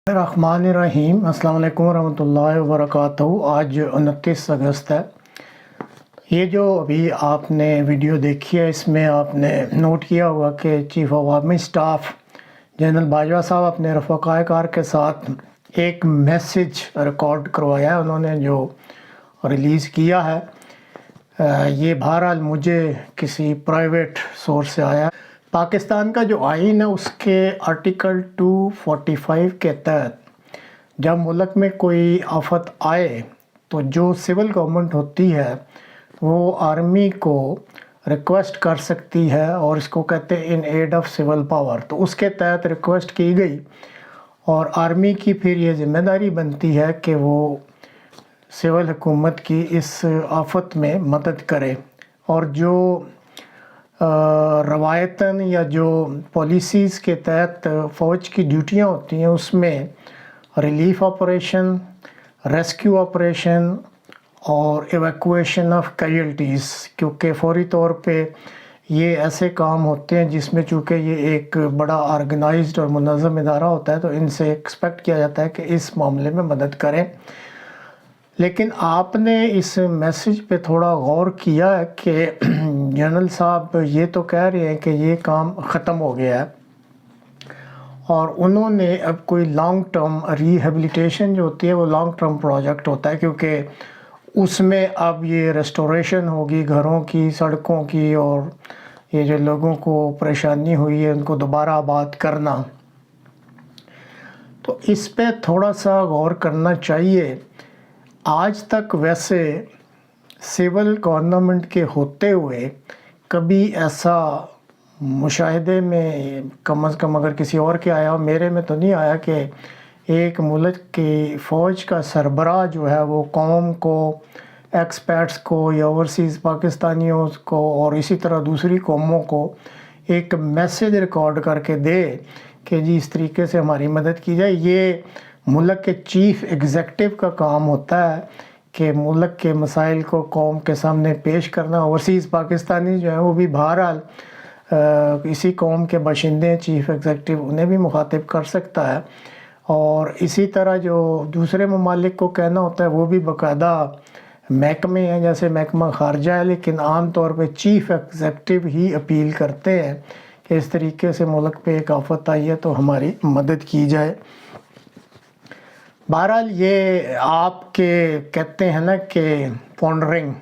الرحمن الرحیم، السلام علیکم ورحمۃ اللہ وبرکاتہ۔ آج 29 اگست ہے۔ یہ جو ابھی آپ نے ویڈیو دیکھی ہے، اس میں آپ نے نوٹ کیا ہوگا کہ chief of army staff general Bajwa صاحب اپنے رفقائے کار کے ساتھ ایک میسیج ریکارڈ کروایا ہے، انہوں نے جو ریلیز کیا ہے۔ یہ بہرحال مجھے کسی پرائیویٹ سورس سے آیا ہے۔ پاکستان کا جو آئین ہے اس کے آرٹیکل 245 کے تحت جب ملک میں کوئی آفت آئے تو جو سول گورنمنٹ ہوتی ہے وہ آرمی کو ریکویسٹ کر سکتی ہے، اور اس کو کہتے ہیں ان ایڈ آف سول پاور۔ تو اس کے تحت ریکویسٹ کی گئی اور آرمی کی پھر یہ ذمہ داری بنتی ہے کہ وہ سول حکومت کی اس آفت میں مدد کرے، اور جو روایتاً یا جو پالیسیز کے تحت فوج کی ڈیوٹیاں ہوتی ہیں اس میں ریلیف آپریشن، ریسکیو آپریشن اور ایویکویشن آف کیجولٹیز، کیونکہ فوری طور پہ یہ ایسے کام ہوتے ہیں جس میں چونکہ یہ ایک بڑا آرگنائزڈ اور منظم ادارہ ہوتا ہے تو ان سے ایکسپیکٹ کیا جاتا ہے کہ اس معاملے میں مدد کریں۔ لیکن آپ نے اس میسیج پہ تھوڑا غور کیا ہے کہ جنرل صاحب یہ تو کہہ رہے ہیں کہ یہ کام ختم ہو گیا ہے، اور انہوں نے اب کوئی لانگ ٹرم ریہیبلیٹیشن جو ہوتی ہے وہ لانگ ٹرم پروجیکٹ ہوتا ہے، کیونکہ اس میں اب یہ ریسٹوریشن ہوگی گھروں کی، سڑکوں کی، اور یہ جو لوگوں کو پریشانی ہوئی ہے ان کو دوبارہ آباد کرنا۔ تو اس پہ تھوڑا سا غور کرنا چاہیے۔ آج تک ویسے سول گورنمنٹ کے ہوتے ہوئے کبھی ایسا مشاہدے میں کم از کم اگر کسی اور کے آیا ہو، میرے میں تو نہیں آیا کہ ایک ملک کی فوج کا سربراہ جو ہے وہ قوم کو، ایکسپیٹس کو یا اوورسیز پاکستانیوں کو اور اسی طرح دوسری قوموں کو ایک میسیج ریکارڈ کر کے دے کہ جی اس طریقے سے ہماری مدد کی جائے۔ یہ ملک کے چیف ایگزیکٹو کا کام ہوتا ہے کہ ملک کے مسائل کو قوم کے سامنے پیش کرنا۔ اوورسیز پاکستانی جو ہیں وہ بھی بہرحال اسی قوم کے باشندے، چیف ایگزیکٹو انہیں بھی مخاطب کر سکتا ہے، اور اسی طرح جو دوسرے ممالک کو کہنا ہوتا ہے وہ بھی باقاعدہ محکمے ہیں، جیسے محکمہ خارجہ ہے، لیکن عام طور پہ چیف ایگزیکٹو ہی اپیل کرتے ہیں کہ اس طریقے سے ملک پہ ایک آفت آئی ہے تو ہماری مدد کی جائے۔ بہرحال یہ آپ کے کہتے ہیں نا کہ پونڈرنگ،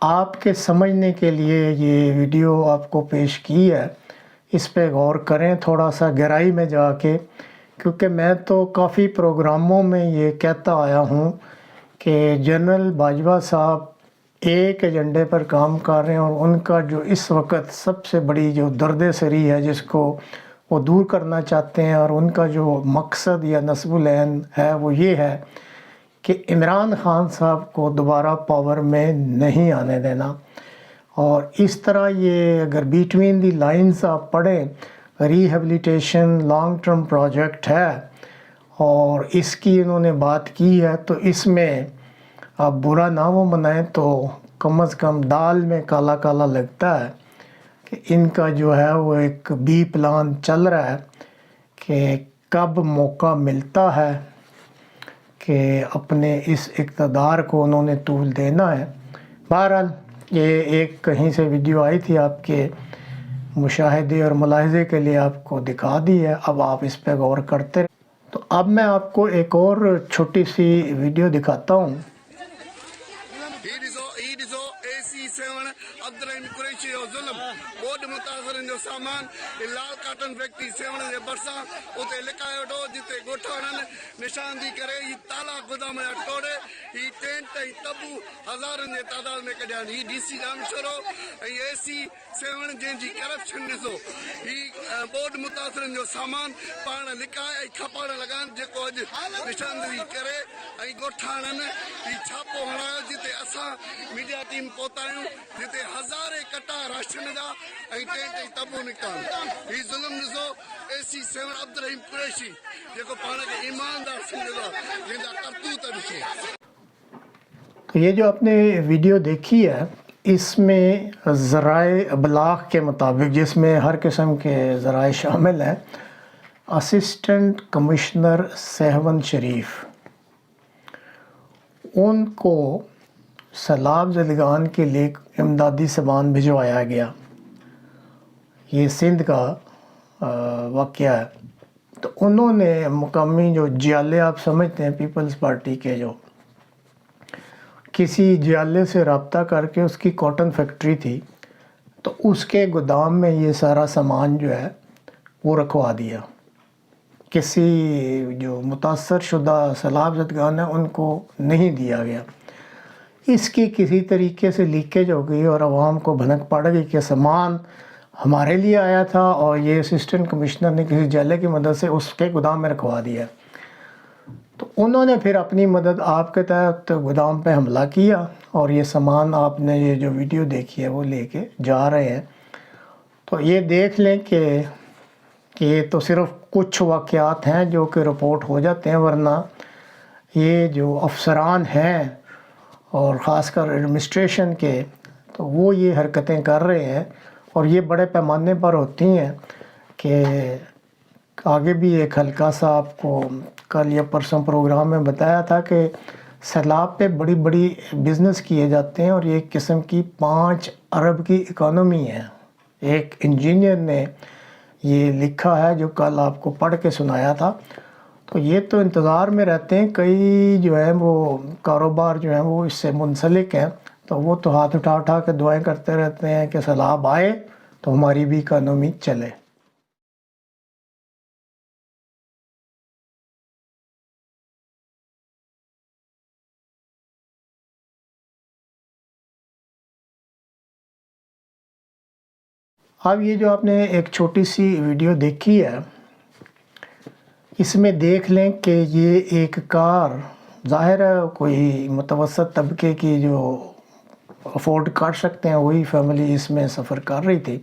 آپ کے سمجھنے کے لیے یہ ویڈیو آپ کو پیش کی ہے، اس پہ غور کریں تھوڑا سا گہرائی میں جا کے، کیونکہ میں تو کافی پروگراموں میں یہ کہتا آیا ہوں کہ جنرل باجوہ صاحب ایک ایجنڈے پر کام کر رہے ہیں، اور ان کا جو اس وقت سب سے بڑی جو درد سری ہے جس کو وہ دور کرنا چاہتے ہیں، اور ان کا جو مقصد یا نصب العین ہے وہ یہ ہے کہ عمران خان صاحب کو دوبارہ پاور میں نہیں آنے دینا۔ اور اس طرح یہ اگر بیٹوین دی لائنز آپ پڑھیں، ریہیبلیٹیشن لانگ ٹرم پروجیکٹ ہے، اور اس کی انہوں نے بات کی ہے، تو اس میں آپ برا نہ وہ منائیں تو کم از کم دال میں کالا کالا لگتا ہے کہ ان کا جو ہے وہ ایک بی پلان چل رہا ہے کہ کب موقع ملتا ہے کہ اپنے اس اقتدار کو انہوں نے طول دینا ہے۔ بہرحال یہ ایک کہیں سے ویڈیو آئی تھی، آپ کے مشاہدے اور ملاحظے کے لیے آپ کو دکھا دی ہے، اب آپ اس پہ غور کرتے رہیں۔ تو اب میں آپ کو ایک اور چھوٹی سی ویڈیو دکھاتا ہوں۔ عبد الرحیم قریشی جو ظلم بوڈ متاثرن جو سامان لال کاٹن فیکٹری سیون کے برساں اتنے لکھایا وٹو جتے گوٹھاڑن نشاندہی کرے ہی تالا گودام جا ٹوڑے ہی ٹینٹ ہی تبو ہزارن کے تعداد میں کڈھن ہی ڈی سی جام شورو اے سی سیون جن جی کرپشن ڈسو ہی بوڈ متاثرن جو سامان پان لکھایا کھپاڑ لگان جيڪو اج نشاندهي کرے ۽ گوٺاڻن هي ڇاپو هڻايو جتي اسان میڊيا ٽيم پهتايون جتي هزارے کٽا راشن جا ۽ ٽينٽ تبو نڪال هي ظلم ڏسو AC 7 عبد الرحیم قریشی جيڪو پان کي ایماندار سمجھدا جنهنجا کرتوت ڏسو۔ تو یہ جو آپ نے ویڈیو دیکھی ہے اس میں ذرائع ابلاغ کے مطابق، جس میں ہر قسم کے ذرائع شامل ہیں، اسسٹنٹ کمشنر سہون شریف، ان کو سیلاب زدگان کے لیے امدادی سامان بھجوایا گیا۔ یہ سندھ کا واقعہ ہے۔ تو انہوں نے مقامی جو جیالے آپ سمجھتے ہیں پیپلز پارٹی کے، جو کسی جیالے سے رابطہ کر کے اس کی کاٹن فیکٹری تھی، تو اس کے گودام میں یہ سارا سامان جو ہے وہ رکھوا دیا۔ کسی جو متاثر شدہ سیلاب زدگان ہیں ان کو نہیں دیا گیا۔ اس کی کسی طریقے سے لیکیج ہو گئی اور عوام کو بھنک پڑ گئی کہ سامان ہمارے لیے آیا تھا اور یہ اسسٹنٹ کمشنر نے کسی جیلے کی مدد سے اس کے گودام میں رکھوا دیا۔ تو انہوں نے پھر اپنی مدد آپ کے تحت گودام پہ حملہ کیا اور یہ سامان آپ نے یہ جو ویڈیو دیکھی ہے وہ لے کے جا رہے ہیں۔ تو یہ دیکھ لیں کہ یہ تو صرف کچھ واقعات ہیں جو کہ رپورٹ ہو جاتے ہیں، ورنہ یہ جو افسران ہیں اور خاص کر ایڈمنسٹریشن کے، تو وہ یہ حرکتیں کر رہے ہیں اور یہ بڑے پیمانے پر ہوتی ہیں کہ آگے بھی ایک ہلکا سا آپ کو کل یا پرسوں پروگرام میں بتایا تھا کہ سیلاب پہ بڑی بڑی بزنس کیے جاتے ہیں اور یہ ایک قسم کی 5 ارب کی اکانومی ہے۔ ایک انجینئر نے یہ لکھا ہے جو کل آپ کو پڑھ کے سنایا تھا۔ تو یہ تو انتظار میں رہتے ہیں، کئی جو ہیں وہ کاروبار جو ہیں وہ اس سے منسلک ہیں، تو وہ تو ہاتھ اٹھا اٹھا کے دعائیں کرتے رہتے ہیں کہ سیلاب آئے تو ہماری بھی اکانومی چلے۔ اب یہ جو آپ نے ایک چھوٹی سی ویڈیو دیکھی ہے، اس میں دیکھ لیں کہ یہ ایک کار، ظاہر ہے کوئی متوسط طبقے کی جو افورڈ کر سکتے ہیں وہی فیملی اس میں سفر کر رہی تھی،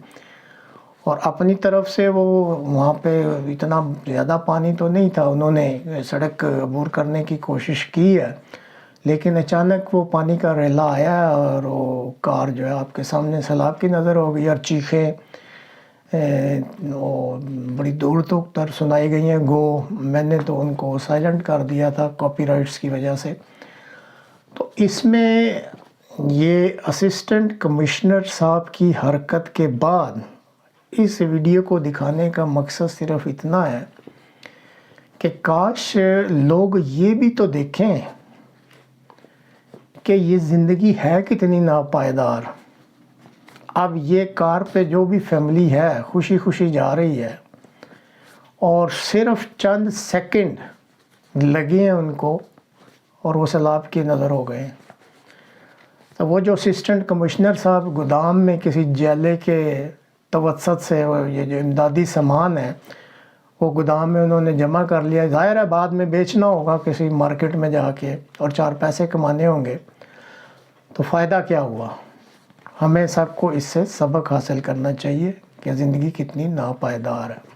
اور اپنی طرف سے وہ وہاں پہ اتنا زیادہ پانی تو نہیں تھا، انہوں نے سڑک عبور کرنے کی کوشش کی ہے، لیکن اچانک وہ پانی کا ریلا آیا اور وہ کار جو ہے آپ کے سامنے سیلاب کی نظر ہو گئی، اور چیخیں بڑی دور تک سنائی گئی ہیں۔ میں نے تو ان کو سائلنٹ کر دیا تھا کاپی رائٹس کی وجہ سے۔ تو اس میں یہ اسسٹنٹ کمشنر صاحب کی حرکت کے بعد اس ویڈیو کو دکھانے کا مقصد صرف اتنا ہے کہ کاش لوگ یہ بھی تو دیکھیں کہ یہ زندگی ہے کتنی ناپائیدار۔ اب یہ کار پہ جو بھی فیملی ہے خوشی خوشی جا رہی ہے اور صرف چند سیکنڈ لگے ہیں ان کو اور وہ سیلاب کی نظر ہو گئے۔ تو وہ جو اسسٹنٹ کمشنر صاحب گودام میں کسی جیلے کے توسط سے یہ جو امدادی سامان ہے وہ گودام میں انہوں نے جمع کر لیا، ظاہر ہے بعد میں بیچنا ہوگا کسی مارکیٹ میں جا کے اور 4 پیسے کمانے ہوں گے، تو فائدہ کیا ہوا؟ ہمیں سب کو اس سے سبق حاصل کرنا چاہیے کہ زندگی کتنی ناپائیدار ہے۔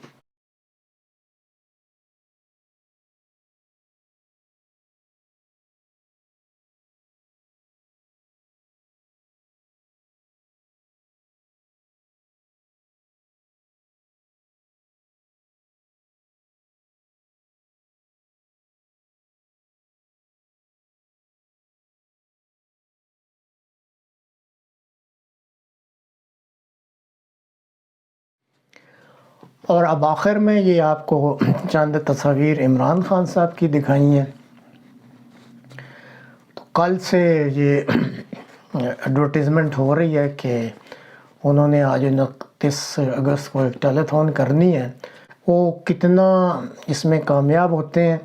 اور اب آخر میں یہ آپ کو چند تصاویر عمران خان صاحب کی دکھائی ہیں۔ تو کل سے یہ ایڈورٹیزمنٹ ہو رہی ہے کہ انہوں نے آج 29 اگست کو ایک ٹیلی تھون کرنی ہے۔ وہ کتنا اس میں کامیاب ہوتے ہیں،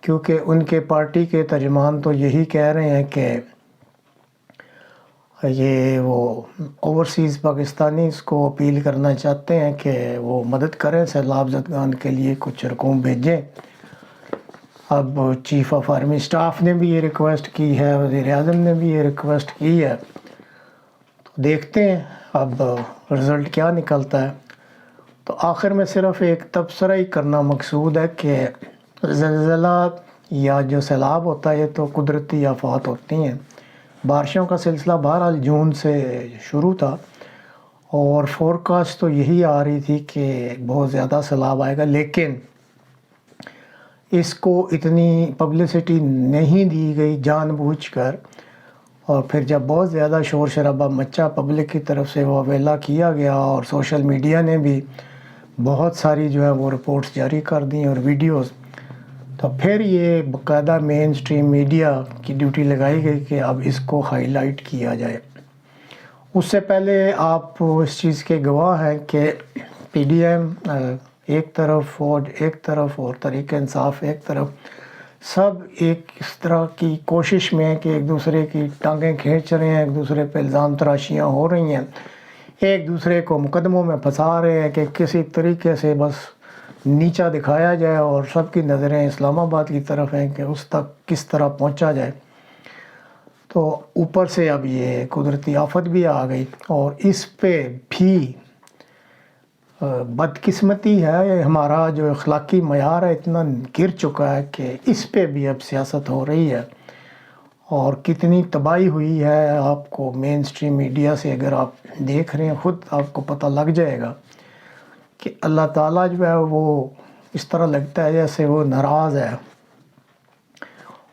کیونکہ ان کے پارٹی کے ترجمان تو یہی کہہ رہے ہیں کہ یہ وہ اوورسیز پاکستانیز کو اپیل کرنا چاہتے ہیں کہ وہ مدد کریں، سیلاب زدگان کے لیے کچھ رقوم بھیجیں۔ اب چیف آف آرمی اسٹاف نے بھی یہ ریکویسٹ کی ہے، وزیر اعظم نے بھی یہ ریکویسٹ کی ہے، تو دیکھتے ہیں اب رزلٹ کیا نکلتا ہے۔ تو آخر میں صرف ایک تبصرہ ہی کرنا مقصود ہے کہ زلزلہ یا جو سیلاب ہوتا ہے یہ تو قدرتی آفات ہوتی ہیں۔ بارشوں کا سلسلہ بہرحال جون سے شروع تھا اور فورکاسٹ تو یہی آ رہی تھی کہ بہت زیادہ سیلاب آئے گا، لیکن اس کو اتنی پبلسٹی نہیں دی گئی جان بوجھ کر، اور پھر جب بہت زیادہ شور شرابہ مچا، پبلک کی طرف سے وہ اویلا کیا گیا اور سوشل میڈیا نے بھی بہت ساری جو ہے وہ رپورٹس جاری کر دیں اور ویڈیوز، تو پھر یہ باقاعدہ مین سٹریم میڈیا کی ڈیوٹی لگائی گئی کہ اب اس کو ہائی لائٹ کیا جائے۔ اس سے پہلے آپ اس چیز کے گواہ ہیں کہ پی ڈی ایم ایک طرف اور تحریک انصاف ایک طرف، سب ایک اس طرح کی کوشش میں ہیں کہ ایک دوسرے کی ٹانگیں کھینچ رہے ہیں، ایک دوسرے پہ الزام تراشیاں ہو رہی ہیں، ایک دوسرے کو مقدموں میں پھنسا رہے ہیں کہ کسی طریقے سے بس نیچا دکھایا جائے، اور سب کی نظریں اسلام آباد کی طرف ہیں کہ اس تک کس طرح پہنچا جائے۔ تو اوپر سے اب یہ قدرتی آفت بھی آ گئی، اور اس پہ بھی بدقسمتی ہے، ہمارا جو اخلاقی معیار ہے اتنا گر چکا ہے کہ اس پہ بھی اب سیاست ہو رہی ہے، اور کتنی تباہی ہوئی ہے آپ کو مین سٹریم میڈیا سے اگر آپ دیکھ رہے ہیں، خود آپ کو پتہ لگ جائے گا کہ اللہ تعالیٰ جو ہے وہ اس طرح لگتا ہے جیسے وہ ناراض ہے،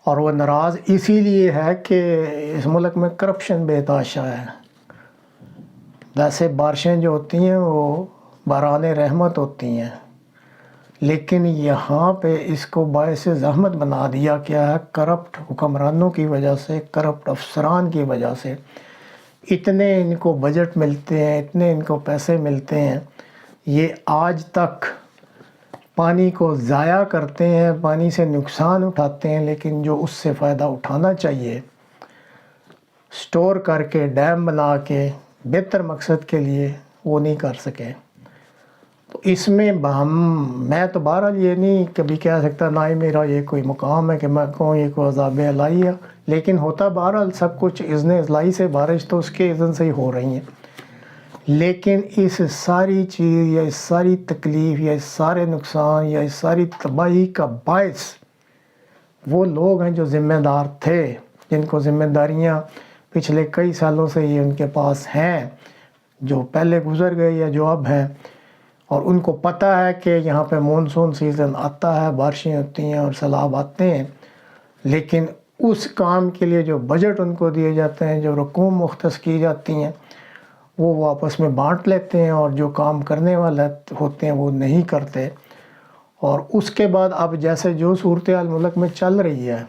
اور وہ ناراض اسی لیے ہے کہ اس ملک میں کرپشن بے تحاشا ہے۔ ویسے بارشیں جو ہوتی ہیں وہ باران رحمت ہوتی ہیں، لیکن یہاں پہ اس کو باعث زحمت بنا دیا گیا ہے کرپٹ حکمرانوں کی وجہ سے، کرپٹ افسران کی وجہ سے۔ اتنے ان کو بجٹ ملتے ہیں، اتنے ان کو پیسے ملتے ہیں، یہ آج تک پانی کو ضائع کرتے ہیں، پانی سے نقصان اٹھاتے ہیں، لیکن جو اس سے فائدہ اٹھانا چاہیے سٹور کر کے، ڈیم بنا کے، بہتر مقصد کے لیے، وہ نہیں کر سکے۔ تو اس میں میں تو بہرحال یہ نہیں کبھی کہہ سکتا، نہ ہی میرا یہ کوئی مقام ہے کہ میں کہوں یہ کوئی عذاب الہی ہے، لیکن ہوتا بہرحال سب کچھ اذن الہی سے، بارش تو اس کے اذن سے ہی ہو رہی ہیں، لیکن اس ساری چیز یا اس ساری تکلیف یا اس سارے نقصان یا اس ساری تباہی کا باعث وہ لوگ ہیں جو ذمہ دار تھے، جن کو ذمہ داریاں پچھلے کئی سالوں سے یہ ان کے پاس ہیں، جو پہلے گزر گئے یا جو اب ہیں، اور ان کو پتہ ہے کہ یہاں پہ مونسون سیزن آتا ہے، بارشیں ہوتی ہیں اور سیلاب آتے ہیں، لیکن اس کام کے لیے جو بجٹ ان کو دیے جاتے ہیں، جو رقوم مختص کی جاتی ہیں، وہ آپس میں بانٹ لیتے ہیں، اور جو کام کرنے والے ہوتے ہیں وہ نہیں کرتے۔ اور اس کے بعد اب جیسے جو صورتحال ملک میں چل رہی ہے،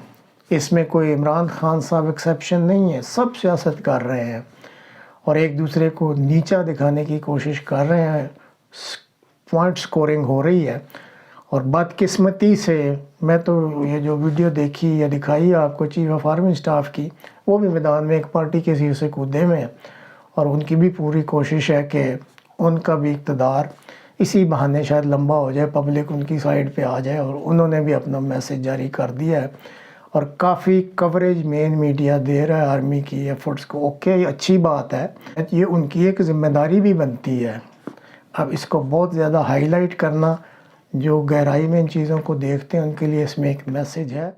اس میں کوئی عمران خان صاحب ایکسیپشن نہیں ہے، سب سیاست کر رہے ہیں اور ایک دوسرے کو نیچا دکھانے کی کوشش کر رہے ہیں، پوائنٹ سکورنگ ہو رہی ہے۔ اور بدقسمتی سے میں تو یہ جو ویڈیو دیکھی یا دکھائی آپ کو چیف آف آرمی اسٹاف کی، وہ بھی میدان میں ایک پارٹی کے سیر سے کودے میں ہیں، اور ان کی بھی پوری کوشش ہے کہ ان کا بھی اقتدار اسی بہانے شاید لمبا ہو جائے، پبلک ان کی سائیڈ پہ آ جائے، اور انہوں نے بھی اپنا میسج جاری کر دیا ہے، اور کافی کوریج مین میڈیا دے رہا ہے آرمی کی ایفرٹس کو۔ اوکے، یہ اچھی بات ہے، یہ ان کی ایک ذمہ داری بھی بنتی ہے۔ اب اس کو بہت زیادہ ہائی لائٹ کرنا، جو گہرائی میں ان چیزوں کو دیکھتے ہیں ان کے لیے اس میں ایک میسج ہے۔